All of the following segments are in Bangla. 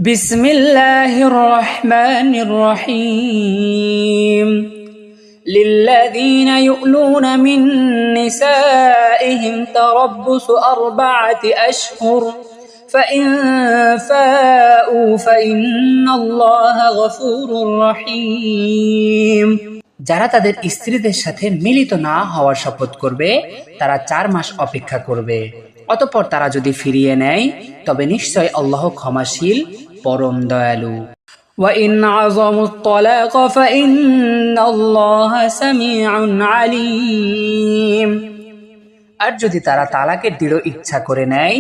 বিসমিল্লাহির রহমানির রহিম লিল্লাযীনা ইউলুনা মিন নিসাইহিম তারাব্বুসু আরবাআতি আশহুর ফাইন ফাউ ফাইন্নাল্লাহা গফুরুর রহিম। যারা তাদের স্ত্রীদের সাথে মিলিত না হওয়ার শপথ করবে তারা 4 মাস অপেক্ষা করবে, অতঃপর তারা যদি ফিরিয়ে নেয় তবে নিশ্চয় আল্লাহ ক্ষমাশীল পরম দয়ালু। وَإِنْ عَزَمُوا الطَّلَاقَ فَإِنَّ اللَّهَ سَمِيعٌ عَلِيمٌ। আর যদি তারা তালাকের দৃঢ় ইচ্ছা করে নেয়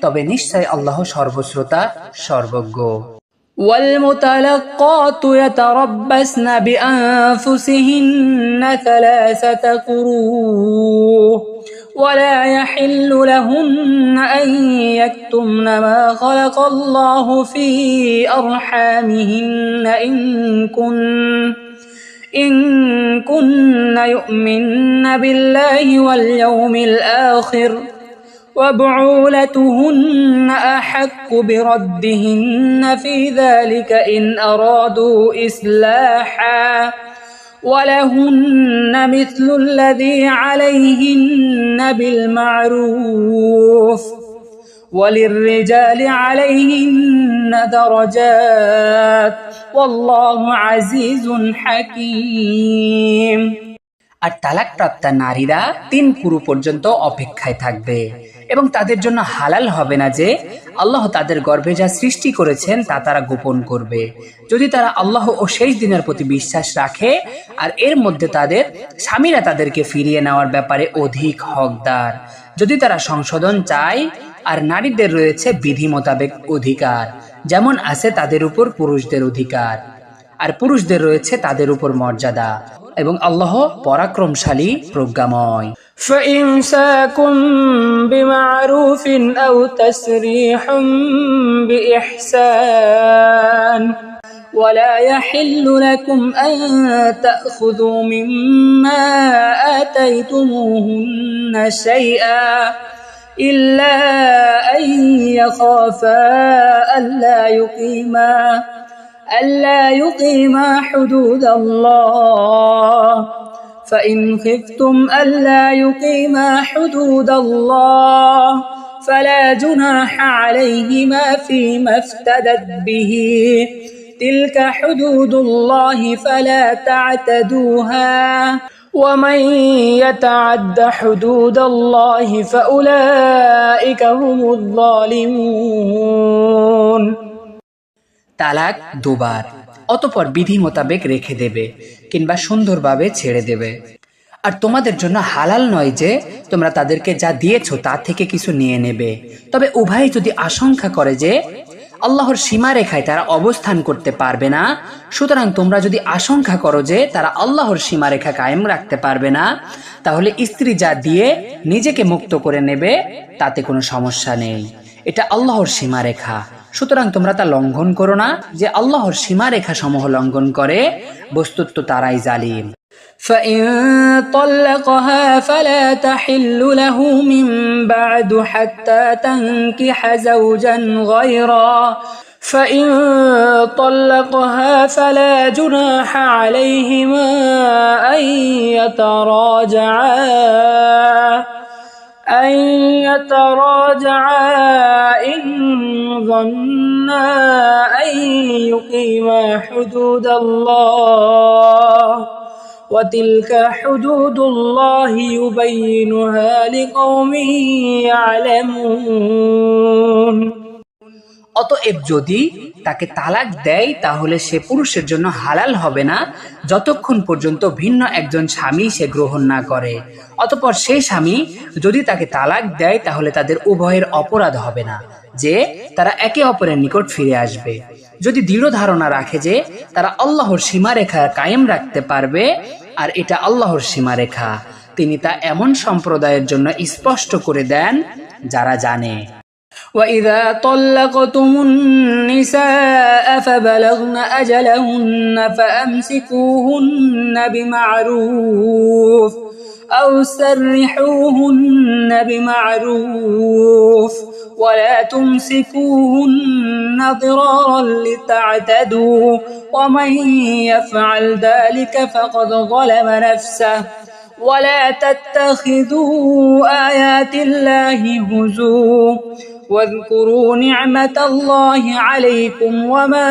তবে নিশ্চয় আল্লাহ সর্বশ্রোতা সর্বজ্ঞ। وَالْمُطَلَّقَاتُ يَتَرَبَّصْنَ بِأَنفُسِهِنَّ 3 قُرُوءٍ ولا يحل لهن أن يكتمن ما خلق الله في أرحامهن إن كن يؤمن بالله واليوم الآخر وبعولتهن أحق بردهن في ذلك إن أرادوا إصلاحا ولهن مثل الذي عليهن بالمعروف وللرجال عليهن درجات والله عزيز حكيم। আর তালাকপ্রাপ্ত নারীরা 3 কুরু পর্যন্ত অপেক্ষায় থাকবে এবং তাদের জন্য হালাল হবে না যে আল্লাহ তাদের গর্ভে যা সৃষ্টি করেছেন তা তারা গোপন করবে, যদি তারা আল্লাহ ও শেষ দিনের প্রতি বিশ্বাস রাখে আর এর মধ্যে তাদের স্বামীরা তাদেরকে ফিরিয়ে নেওয়ার ব্যাপারে অধিক হকদার, যদি তারা সংশোধন চায়। আর নারীদের রয়েছে বিধি মোতাবেক অধিকার, যেমন আছে তাদের উপর পুরুষদের অধিকার, আর পুরুষদের রয়েছে তাদের উপর মর্যাদা, এবং আল্লাহ পরাক্রমশালী প্রজ্ঞাময়। فإمساكٌ بمعروف أو تسريح بإحسان ولا يحل لكم أن تأخذوا مما آتيتموهن شيئا إلا أن يخافا ألا يقيما حدود الله فإن خفتم ألا يقيما حدود الله فلا جناح عليهما فيما افتدت به تلك حدود الله فلا تعتدوها ومن يتعد حدود الله فأولئك هم الظالمون। তালাক 2 বার, অতঃপর বিধি মোতাবেক রেখে দেবে কিংবা সুন্দরভাবে ছেড়ে দেবে। আর তোমাদের জন্য হালাল নয় যে তোমরা তাদেরকে যা দিয়েছো তা থেকে কিছু নিয়ে নেবে, তবে উভয় যদি আশঙ্কা করে যে আল্লাহর সীমারেখায় তারা অবস্থান করতে পারবে না, সুতরাং তোমরা যদি আশঙ্কা করো যে তারা আল্লাহর সীমারেখা কায়েম রাখতে পারবে না, তাহলে স্ত্রী যা দিয়ে নিজেকে মুক্ত করে নেবে তাতে কোনো সমস্যা নেই। এটা আল্লাহর সীমারেখা, সুতরাং তোমরা তা লঙ্ঘন করো না। যে আল্লাহর সীমারেখা সমূহ লঙ্ঘন করে বস্তুত তারাই জালিম। فإن طلقها فلا تحل له من بعد حتى تنكح زوجا غيره فإن طلقها فلا جناح عليهما أن يتراجعا إن ظنا أن يقيما حدود الله وتلك حدود الله يبينها لقوم يعلمون। অতএব যদি তাকে তালাক দেয় তাহলে সে পুরুষের জন্য হালাল হবে না যতক্ষণ পর্যন্ত ভিন্ন একজন স্বামী সে গ্রহণ না করে। অতঃপর সেই স্বামী যদি তাকে তালাক দেয় তাহলে তাদের উভয়ের অপরাধ হবে না যে তারা একে অপরের নিকট ফিরে আসবে, যদি দৃঢ় ধারণা রাখে যে তারা আল্লাহর সীমারেখা কায়েম রাখতে পারবে। আর এটা আল্লাহর সীমারেখা, তিনি তা এমন সম্প্রদায়ের জন্য স্পষ্ট করে দেন যারা জানে। وَإِذَا طَلَّقْتُمُ النِّسَاءَ فَبَلَغْنَ أَجَلَهُنَّ فَأَمْسِكُوهُنَّ بِمَعْرُوفٍ أَوْ سَرِّحُوهُنَّ بِمَعْرُوفٍ ولا تمسكوهن ضرارا لتعتدوا ومن يفعل ذلك فقد ظلم نفسه ولا تتخذوا آيات الله هزوا واذكروا نعمة الله عليكم وما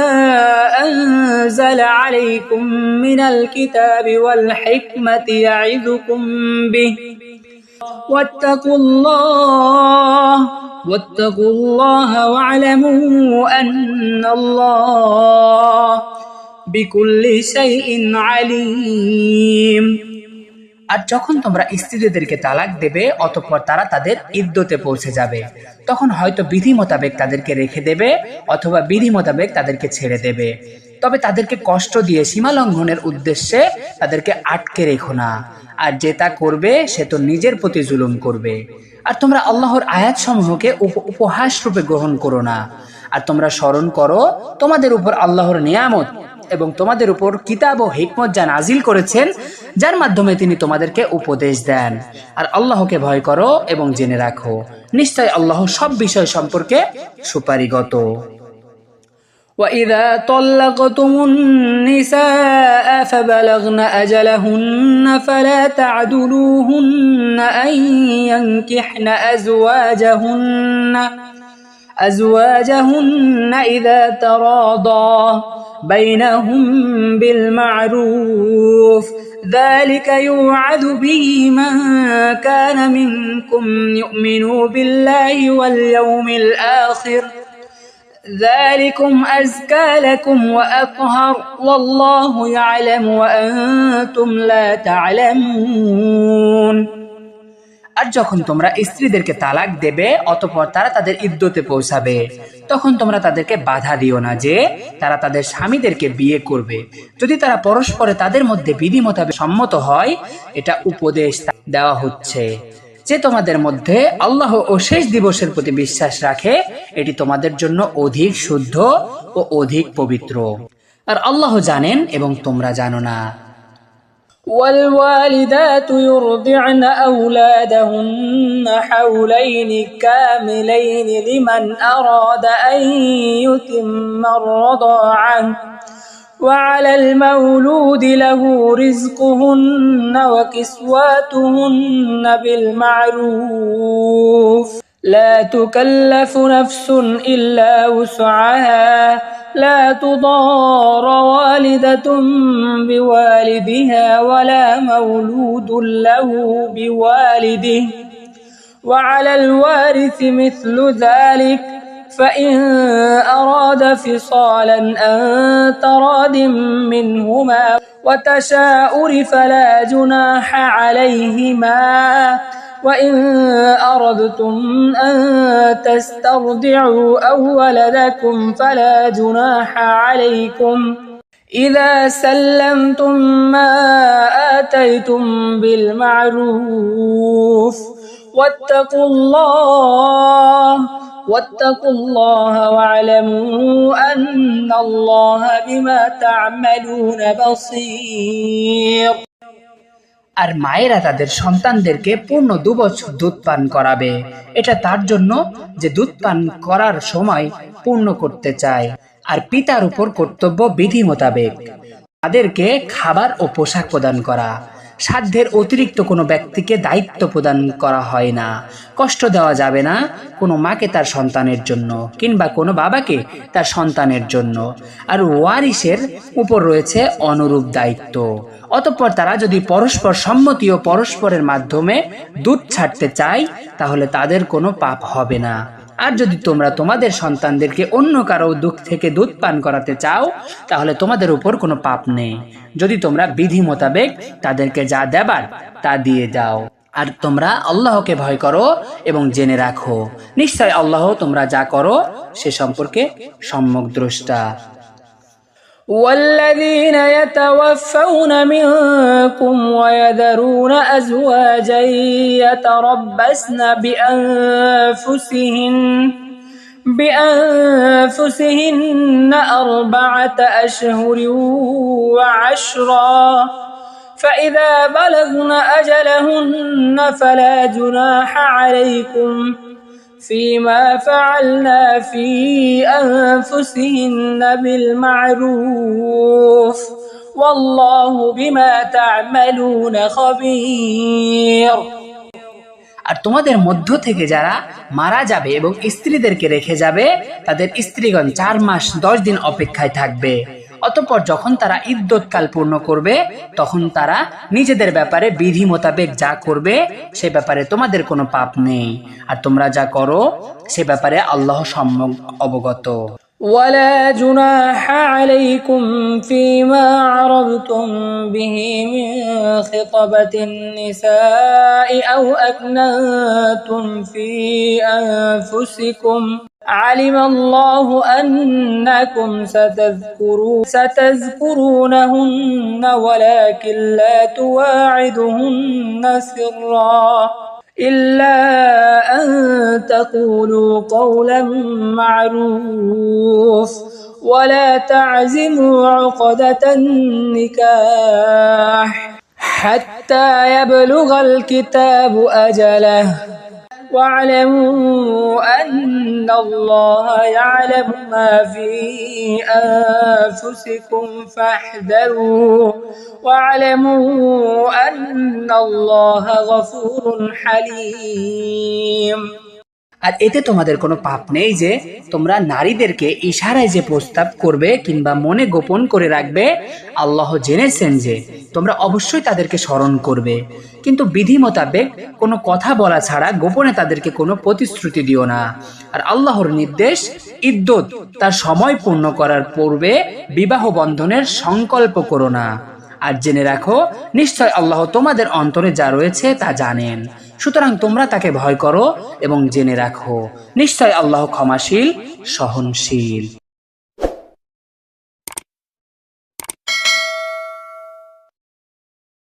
أنزل عليكم من الكتاب والحكمة يعظكم به واتقوا الله واعلموا أن الله بكل شيء عليم। আর যখন তোমরা স্ত্রীদেরকে তালাক দেবে অতঃপর তারা তাদের ইদ্দতে পৌঁছে যাবে, তখন হয়তো বিধি মোতাবেক তাদেরকে রেখে দেবে অথবা বিধি মোতাবেক তাদেরকে ছেড়ে দেবে। তবে তাদেরকে কষ্ট দিয়ে সীমা লঙ্ঘনের উদ্দেশ্যে তাদেরকে আটকে রেখো না, আর যে তা করবে সে তো নিজের প্রতি জুলুম করবে। আর তোমরা আল্লাহর আয়াত সমূহকে উপহাস রূপে গ্রহণ করো না। আর তোমরা স্মরণ করো তোমাদের উপর আল্লাহর নিয়ামত এবং তোমাদের উপর কিতাব ও হিকমত যা নাজিল করেছেন, যার মাধ্যমে তিনি তোমাদেরকে উপদেশ দেন। আর আল্লাহকে ভয় করো এবং জেনে রাখো নিশ্চয় আল্লাহ সব বিষয় সম্পর্কে সুপারিগত। وَإِذَا طَلَّقْتُمُ النِّسَاءَ فَبَلَغْنَ أَجَلَهُنَّ فَلَا تَعْضُلُوهُنَّ أَن يَنكِحْنَ أزواجهن إذا تراضى بينهم بالمعروف ذلك يوعظ به من كان منكم يؤمن بالله واليوم الآخر ذلكم أزكى لكم وأطهر والله يعلم وأنتم لا تعلمون। আর যখন তোমরা স্ত্রীদেরকে তালাক দেবে অতঃপর তারা তাদের ইদ্দতে পৌঁছাবে, তখন তোমরা তাদেরকে বাধা দিও না যে তারা তাদের স্বামীদেরকে বিয়ে করবে, যদি তারা পরস্পরে তাদের মধ্যে বিধি মোতাবেক সম্মত হয়। এটা উপদেশ দেওয়া হচ্ছে যে তোমাদের মধ্যে আল্লাহ ও শেষ দিবসের প্রতি বিশ্বাস রাখে, এটি তোমাদের জন্য অধিক শুদ্ধ ও অধিক পবিত্র। আর আল্লাহ জানেন এবং তোমরা জানো না। والوالدات يرضعن أولادهن حولين كاملين لمن أراد أن يتم الرضاعة وعلى المولود له رزقهن وكسواتهن بالمعروف لا تكلف نفس إلا وسعها لا تضار والدة بوالدها ولا مولود له بوالده وعلى الوارث مثل ذلك فإن أراد فصالا عن تراض منهما وتشاؤر فلا جناح عليهما وإن أردتم أن تسترضعوا أولدكم فلا جناح عليكم إذا سلمتم ما آتيتم بالمعروف واتقوا الله واعلموا أن الله بما تعملون بصير। আর মায়েরা তাদের সন্তানদেরকে পূর্ণ 2 বছর দুধ পান করাবে, এটা তার জন্য যে দুধ পান করার সময় পূর্ণ করতে চায়। আর পিতার উপর কর্তব্য বিধি মোতাবেক তাদেরকে খাবার ও পোশাক প্রদান করা। সাধ্যের অতিরিক্ত কোনো ব্যক্তিকে দায়িত্ব প্রদান করা হয় না। কষ্ট দেওয়া যাবে না কোনো মাকে তার সন্তানের জন্য কিংবা কোনো বাবাকে তার সন্তানের জন্য। আর ওয়ারিসের উপর রয়েছে অনুরূপ দায়িত্ব। অতঃপর তারা যদি পরস্পর সম্মতি ও পরস্পরের মাধ্যমে দুধ ছাড়তে চায় তাহলে তাদের কোনো পাপ হবে না। আর যদি তোমরা তোমাদের সন্তানদেরকে অন্য কারো দুধ থেকে দুধ পান করাতে চাও তাহলে তোমাদের উপর কোনো পাপ নেই, যদি তোমরা বিধি মোতাবেক তাদেরকে যা দেবার তা দিয়ে দাও। আর তোমরা আল্লাহকে ভয় করো এবং জেনে রাখো নিশ্চয় আল্লাহ তোমরা যা করো সে সম্পর্কে সম্যক দ্রষ্টা। والذين يتوفون منكم ويذرون أزواجا يتربصن بأنفسهن 4 أشهر و10 فإذا بلغن أجلهن فيما فعلنا في أنفسهن بالمعروف والله بما تعملون خبير। আর তোমাদের মধ্য থেকে যারা মারা যাবে এবং স্ত্রীদেরকে রেখে যাবে তাদের স্ত্রীগণ 4 মাস 10 দিন অপেক্ষায় থাকবে। অতঃপর যখন তারা ইদ্যৎকাল পূর্ণ করবে তখন তারা নিজেদের ব্যাপারে বিধি মোতাবেক যা করবে সে ব্যাপারে তোমাদের কোনো পাপ নেই, আর তোমরা যা করো সে ব্যাপারে আল্লাহ সম্যক অবগত। ولا جناح عليكم فيما عرضتم به من خطبة النساء أو أكننتم في أنفسكم علم الله أنكم ستذكرونهن ولكن لا تواعدهن سرا إلا أن تقولوا قولا معروف ولا تعزموا عقدة النكاح حتى يبلغ الكتاب أجله واعلموا أن الله يعلم ما في أنفسكم فاحذروه واعلموا أن الله غفور حليم। আর এতে তোমাদের কোনো পাপ নেই যে তোমরা নারীদেরকে ইশারায় যে প্রস্তাব করবে কিংবা মনে গোপন করে রাখবে, আল্লাহ জেনেছেন যে তোমরা অবশ্যই তাদেরকে স্মরণ করবে, কিন্তু বিধি মোতাবেক কোনো কথা বলা ছাড়া গোপনে তাদেরকে কোনো প্রতিশ্রুতি দিও না। আর আল্লাহর নির্দেশ, ইদ্যত তার সময় পূর্ণ করার পূর্বে বিবাহ বন্ধনের সংকল্প করো না। আর জেনে রাখো নিশ্চয় আল্লাহ তোমাদের অন্তরে যা রয়েছে তা জানেন, সুতরাং তোমরা তাকে ভয় করো এবং জেনে রাখো নিশ্চয় আল্লাহ ক্ষমাশীল সহনশীল।